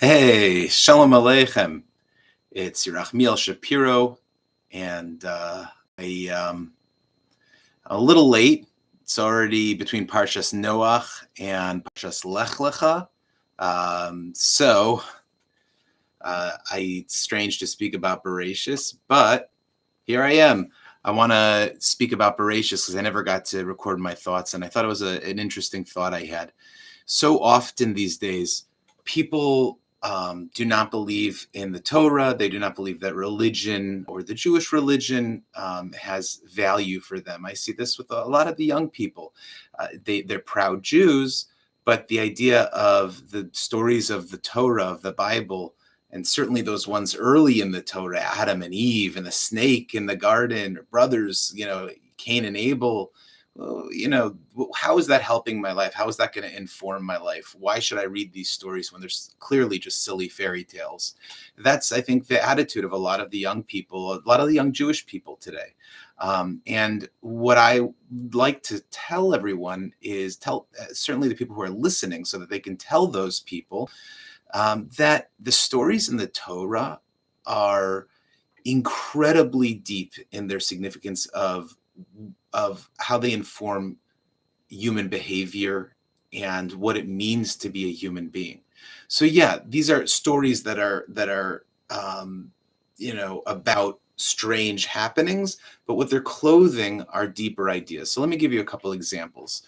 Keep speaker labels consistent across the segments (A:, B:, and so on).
A: Hey, Shalom Aleichem. It's Yerachmiel Shapiro, and a little late. It's already between Parshas Noach and Parshas Lech Lecha. It's strange to speak about Bereishis, but here I am. I want to speak about Bereishis because I never got to record my thoughts, and I thought it was an interesting thought I had. So often these days, people do not believe in the Torah. They do not believe that religion or the Jewish religion has value for them. I see this with a lot of the young people. They're proud Jews, but the idea of the stories of the Torah, of the Bible, and certainly those ones early in the Torah, Adam and Eve and the snake in the garden, or brothers, Cain and Abel, how is that helping my life? How is that going to inform my life? Why should I read these stories when there's clearly just silly fairy tales? That's, I think, the attitude of a lot of the young people, a lot of the young Jewish people today. And what I would like to tell everyone is certainly the people who are listening so that they can tell those people that the stories in the Torah are incredibly deep in their significance of how they inform human behavior and what it means to be a human being. So yeah, these are stories that are about strange happenings, but what they're clothing are deeper ideas. So let me give you a couple examples.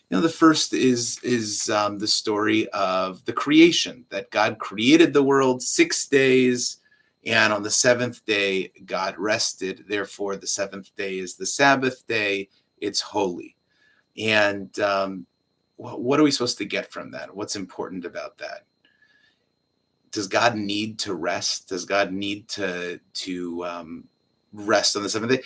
A: The first is the story of the creation, that God created the world 6 days, and on the seventh day, God rested. Therefore, the seventh day is the Sabbath day. It's holy. And what are we supposed to get from that? What's important about that? Does God need to rest? Does God need to rest on the seventh day?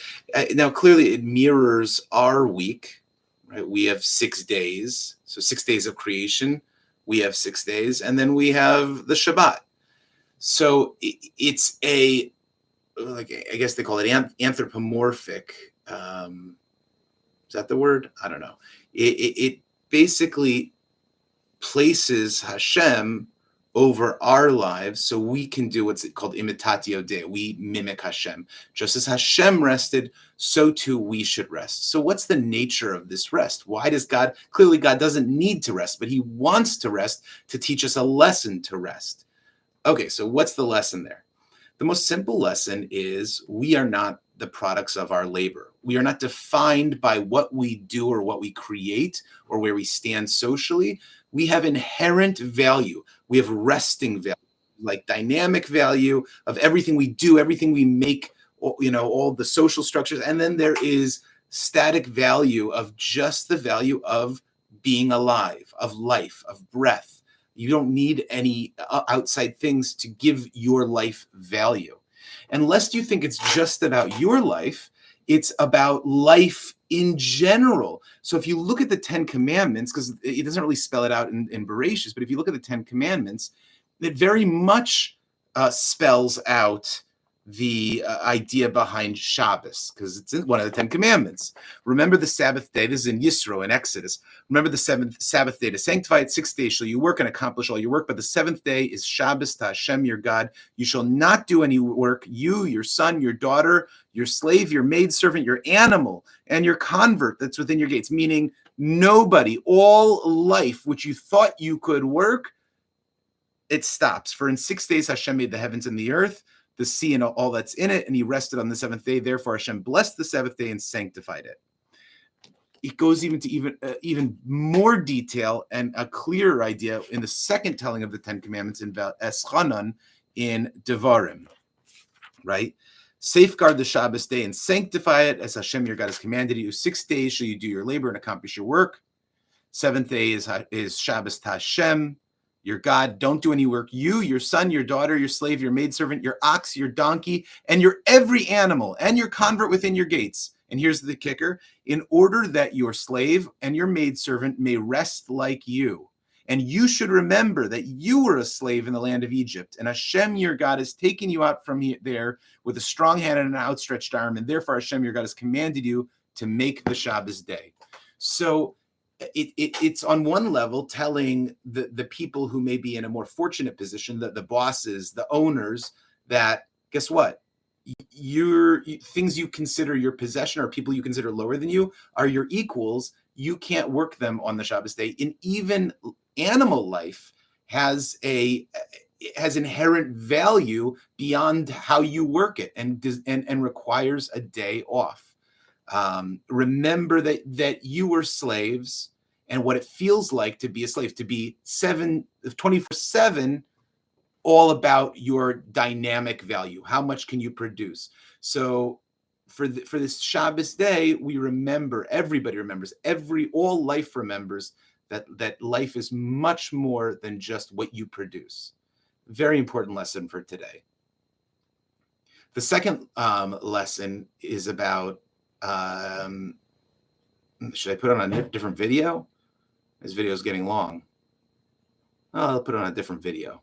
A: Now, clearly, it mirrors our week. Right? We have 6 days. So 6 days of creation. We have 6 days. And then we have the Shabbat. So it's I guess they call it anthropomorphic. Is that the word? I don't know. It basically places Hashem over our lives so we can do what's called imitatio Dei. We mimic Hashem. Just as Hashem rested, so too we should rest. So what's the nature of this rest? Why does God, clearly God doesn't need to rest, but he wants to rest to teach us a lesson to rest. Okay, so what's the lesson there? The most simple lesson is we are not the products of our labor. We are not defined by what we do or what we create or where we stand socially. We have inherent value. We have resting value, like dynamic value of everything we do, everything we make, all the social structures. And then there is static value of just the value of being alive, of life, of breath. You don't need any outside things to give your life value. Unless you think it's just about your life, it's about life in general. So if you look at the 10 Commandments, because it doesn't really spell it out in Bereishis, but if you look at the 10 Commandments, it very much spells out the idea behind Shabbos, because it's one of the 10 Commandments. Remember the Sabbath day. This is in Yisro, in Exodus. Remember the Sabbath day to sanctify it. 6 days shall you work and accomplish all your work, but the seventh day is Shabbos to Hashem your God. You shall not do any work, you, your son, your daughter, your slave, your maidservant, your animal, and your convert that's within your gates, meaning nobody, all life which you thought you could work, it stops. For in 6 days Hashem made the heavens and the earth, the sea and all that's in it, and he rested on the seventh day. Therefore Hashem blessed the Sabbath day and sanctified it. It goes even to even more detail and a clearer idea in the second telling of the 10 Commandments in Eschanan in Devarim, right? Safeguard the Shabbos day and sanctify it as Hashem your God has commanded you. 6 days shall you do your labor and accomplish your work. Seventh day is Shabbos to Hashem your God. Don't do any work. You, your son, your daughter, your slave, your maidservant, your ox, your donkey, and your every animal, and your convert within your gates. And here's the kicker: in order that your slave and your maidservant may rest like you. And you should remember that you were a slave in the land of Egypt, and Hashem your God has taken you out from there with a strong hand and an outstretched arm, and therefore Hashem your God has commanded you to make the Shabbos day. So it's on one level telling the people who may be in a more fortunate position, the bosses, the owners, that guess what? Things you consider your possession, or people you consider lower than you, are your equals. You can't work them on the Shabbos day. And even animal life has inherent value beyond how you work it, and requires a day off. Remember that you were slaves, and what it feels like to be a slave, to be 24/7, all about your dynamic value. How much can you produce? So for this Shabbos day, we remember, everybody remembers, all life remembers that life is much more than just what you produce. Very important lesson for today. The second lesson is about, should I put on a different video? This video is getting long. Oh, I'll put on a different video.